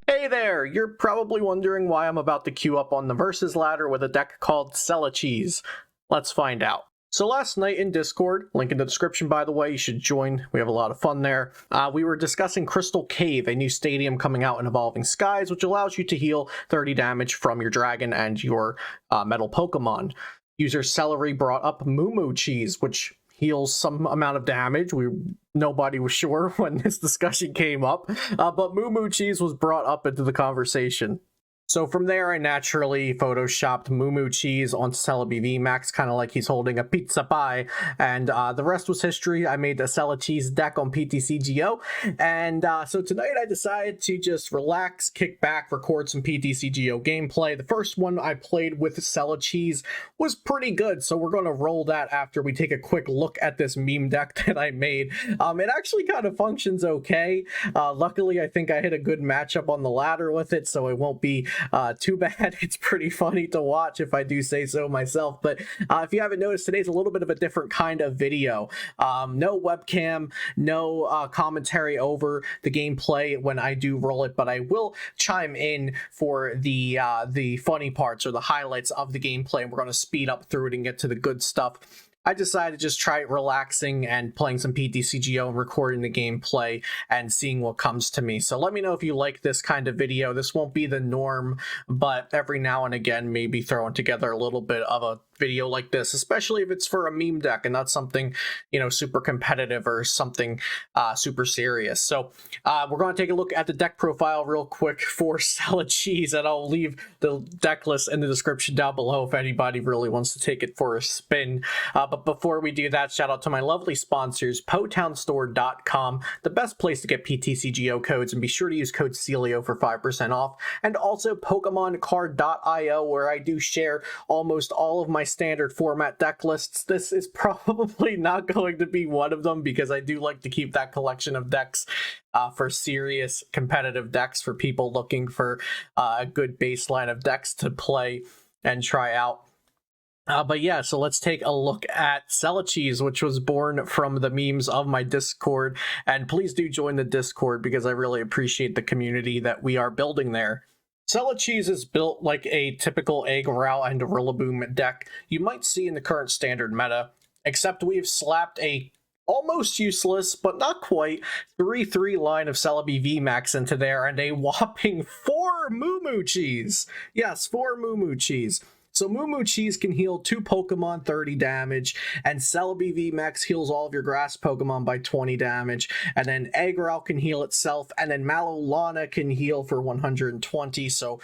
Hey there! You're probably wondering why I'm about to queue up on the versus ladder with a deck called Celebi VMAX. Let's find out. So last night in Discord, link in the description by the way, you should join, we have a lot of fun there, we were discussing Crystal Cave, a new stadium coming out in Evolving Skies, which allows you to heal 30 damage from your dragon and your metal Pokemon. User Celery brought up Moomoo Cheese, which heals some amount of damage. Nobody was sure when this discussion came up, but Moomoo Cheese was brought up into the conversation. So from there, I naturally photoshopped Moomoo Cheese onto Celebi VMAX, kind of like he's holding a pizza pie, and the rest was history. I made the Celebi deck on PTCGO, and so tonight I decided to just relax, kick back, record some PTCGO gameplay. The first one I played with Celebi was pretty good, so we're going to roll that after we take a quick look at this meme deck that I made. It actually kind of functions okay. Luckily, I think I hit a good matchup on the ladder with it, so it won't be too bad. It's pretty funny to watch if I do say so myself, but if you haven't noticed, today's a little bit of a different kind of video. No webcam, no commentary over the gameplay when I do roll it, but I will chime in for the funny parts or the highlights of the gameplay, and we're going to speed up through it and get to the good stuff. I decided to just try relaxing and playing some PTCGO and recording the gameplay and seeing what comes to me. So let me know if you like this kind of video. This won't be the norm, but every now and again, maybe throwing together a little bit of a video like this, especially if it's for a meme deck and not something, you know, super competitive or something super serious. So we're going to take a look at the deck profile real quick for Celebi, and I'll leave the deck list in the description down below if anybody really wants to take it for a spin. But before we do that, shout out to my lovely sponsors, PoTownStore.com, the best place to get PTCGO codes, and be sure to use code CELIO for 5% off, and also PokemonCard.io, where I do share almost all of my standard format deck lists. This is probably not going to be one of them because I do like to keep that collection of decks for serious competitive decks for people looking for a good baseline of decks to play and try out. But yeah, so let's take a look at Celebi, which was born from the memes of my Discord, and please do join the Discord because I really appreciate the community that we are building there. Celebi is built like a typical Eggrow and Rillaboom deck you might see in the current standard meta, except we've slapped a almost useless, but not quite, 3/3 line of Celebi VMAX into there, and a whopping 4 Moomoo Cheese! Yes, 4 Moomoo Cheese. So Moomoo Cheese can heal 2 Pokemon 30 damage, and Celebi VMAX heals all of your grass Pokemon by 20 damage, and then Eggrow can heal itself, and then Mallow Lana can heal for 120, so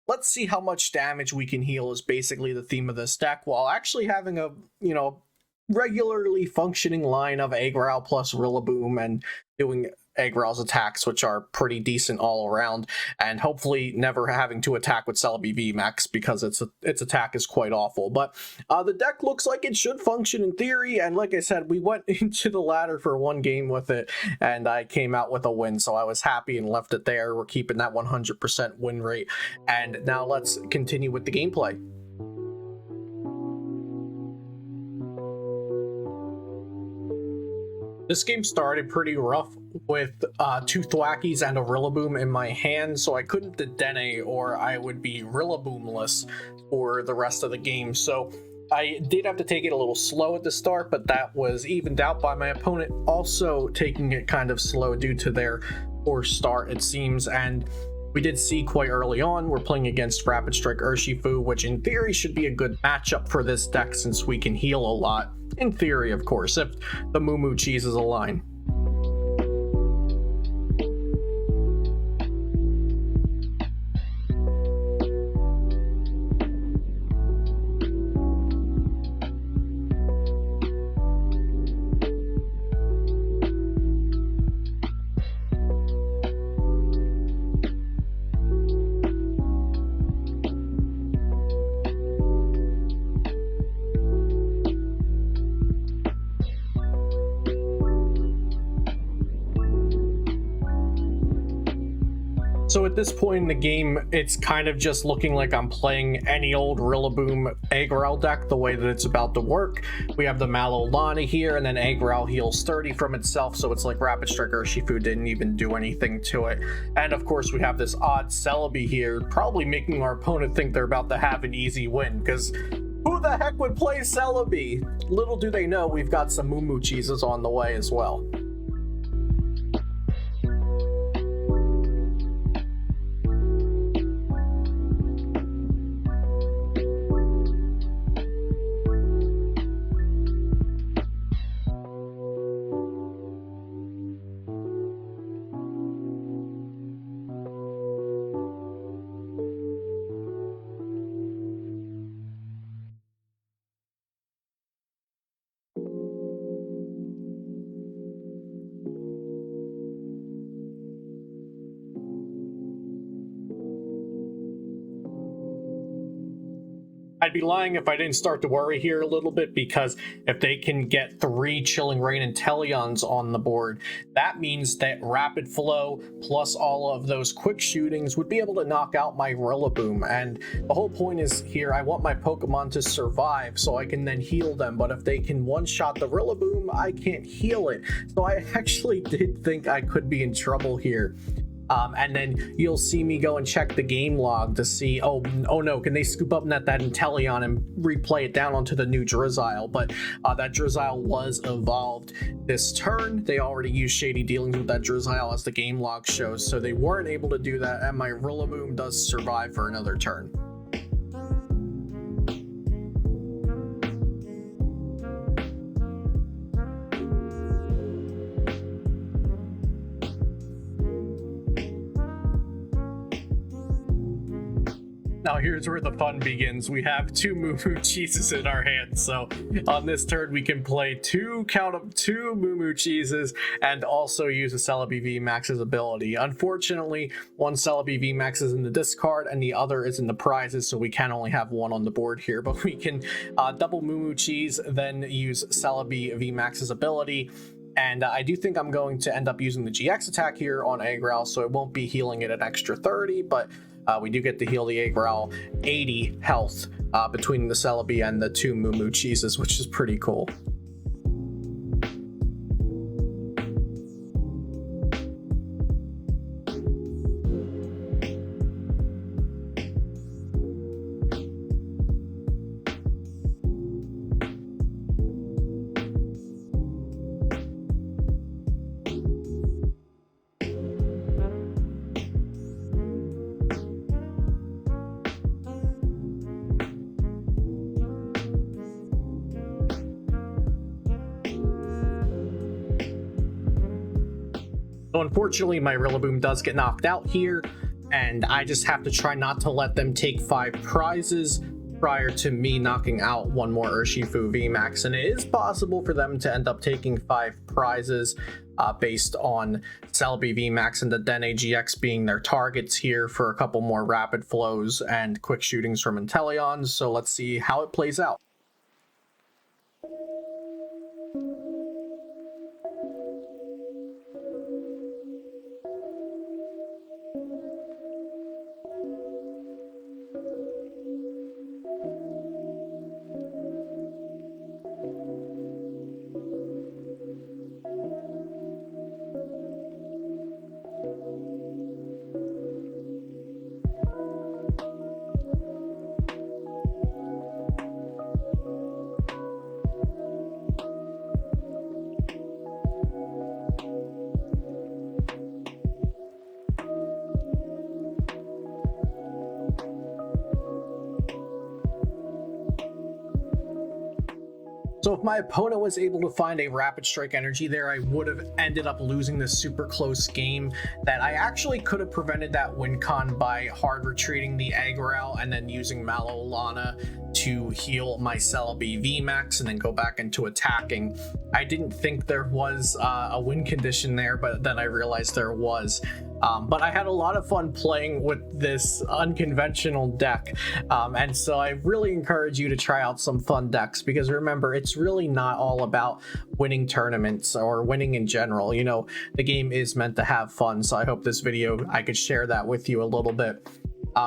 let's see how much damage we can heal is basically the theme of this deck, while actually having a, you know, regularly functioning line of Eggrow plus Rillaboom and doing Eggrow's attacks, which are pretty decent all around, and hopefully never having to attack with Celebi VMAX because its attack is quite awful. But the deck looks like it should function in theory, and like I said, we went into the ladder for one game with it, and I came out with a win, so I was happy and left it there. We're keeping that 100% win rate, and now let's continue with the gameplay. This game started pretty rough with 2 Thwackeys and a Rillaboom in my hand, so I couldn't Dedenne or I would be Rillaboomless for the rest of the game. So I did have to take it a little slow at the start, but that was evened out by my opponent also taking it kind of slow due to their poor start, it seems. And we did see quite early on, we're playing against Rapid Strike Urshifu, which in theory should be a good matchup for this deck since we can heal a lot. In theory, of course, if the Moomoo Cheese is a line. So at this point in the game, it's kind of just looking like I'm playing any old Rillaboom Aggrowl deck the way that it's about to work. We have the Mallow Lana here, and then Aggrowl heals 30 from itself, so it's like Rapid Strike Urshifu didn't even do anything to it. And of course we have this odd Celebi here, probably making our opponent think they're about to have an easy win, because who the heck would play Celebi? Little do they know we've got some Moomoo Cheeses on the way as well. I'd be lying if I didn't start to worry here a little bit, because if they can get 3 Chilling Reign Inteleons on the board, that means that Rapid Flow plus all of those quick shootings would be able to knock out my Rillaboom. And the whole point is here, I want my Pokemon to survive so I can then heal them, but if they can one-shot the Rillaboom, I can't heal it. So I actually did think I could be in trouble here. And then you'll see me go and check the game log to see, oh no, can they scoop up that Inteleon and replay it down onto the new Drizzile? But that Drizzile was evolved this turn. They already used Shady Dealings with that Drizzile, as the game log shows, so they weren't able to do that, and my Rillaboom does survive for another turn. Now here's where the fun begins. We have 2 Moomoo Cheeses in our hands, so on this turn we can play 2 Moomoo Cheeses and also use a Celebi VMAX's ability. Unfortunately, one Celebi VMAX is in the discard and the other is in the prizes, so we can only have one on the board here, but we can double Moomoo Cheese, then use Celebi VMAX's ability. And I do think I'm going to end up using the GX attack here on Aggrowl, so it won't be healing it an extra 30, but we do get to heal the Aggrowl 80 health between the Celebi and the 2 Moomoo Cheeses, which is pretty cool. So unfortunately, my Rillaboom does get knocked out here, and I just have to try not to let them take 5 prizes prior to me knocking out one more Urshifu VMAX. And it is possible for them to end up taking 5 prizes based on Celebi VMAX and the Dedenne-GX being their targets here for a couple more rapid flows and quick shootings from Inteleons. So let's see how it plays out. So if my opponent was able to find a Rapid Strike Energy there, I would have ended up losing this super close game that I actually could have prevented that win con by hard retreating the Aggrowl and then using Mallow Lana to heal my Celebi VMAX and then go back into attacking. I didn't think there was a win condition there, but then I realized there was. But I had a lot of fun playing with this unconventional deck, and so I really encourage you to try out some fun decks, because remember, it's really not all about winning tournaments or winning in general. You know, the game is meant to have fun, so I hope this video I could share that with you a little bit.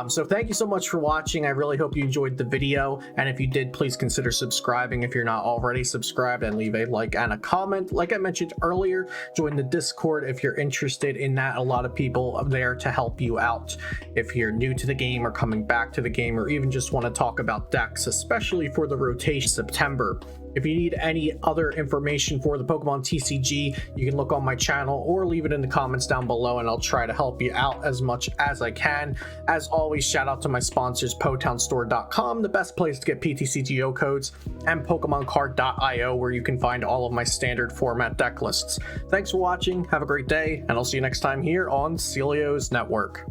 So thank you so much for watching. I really hope you enjoyed the video, and if you did, please consider subscribing if you're not already subscribed, and leave a like and a comment. Like I mentioned earlier, join the Discord if you're interested in that. A lot of people are there to help you out if you're new to the game or coming back to the game, or even just want to talk about decks, especially for the rotation September. If you need any other information for the Pokemon TCG, you can look on my channel or leave it in the comments down below, and I'll try to help you out as much as I can. As always, shout out to my sponsors, PotownStore.com, the best place to get PTCGO codes, and PokemonCard.io, where you can find all of my standard format deck lists. Thanks for watching, have a great day, and I'll see you next time here on Celio's Network.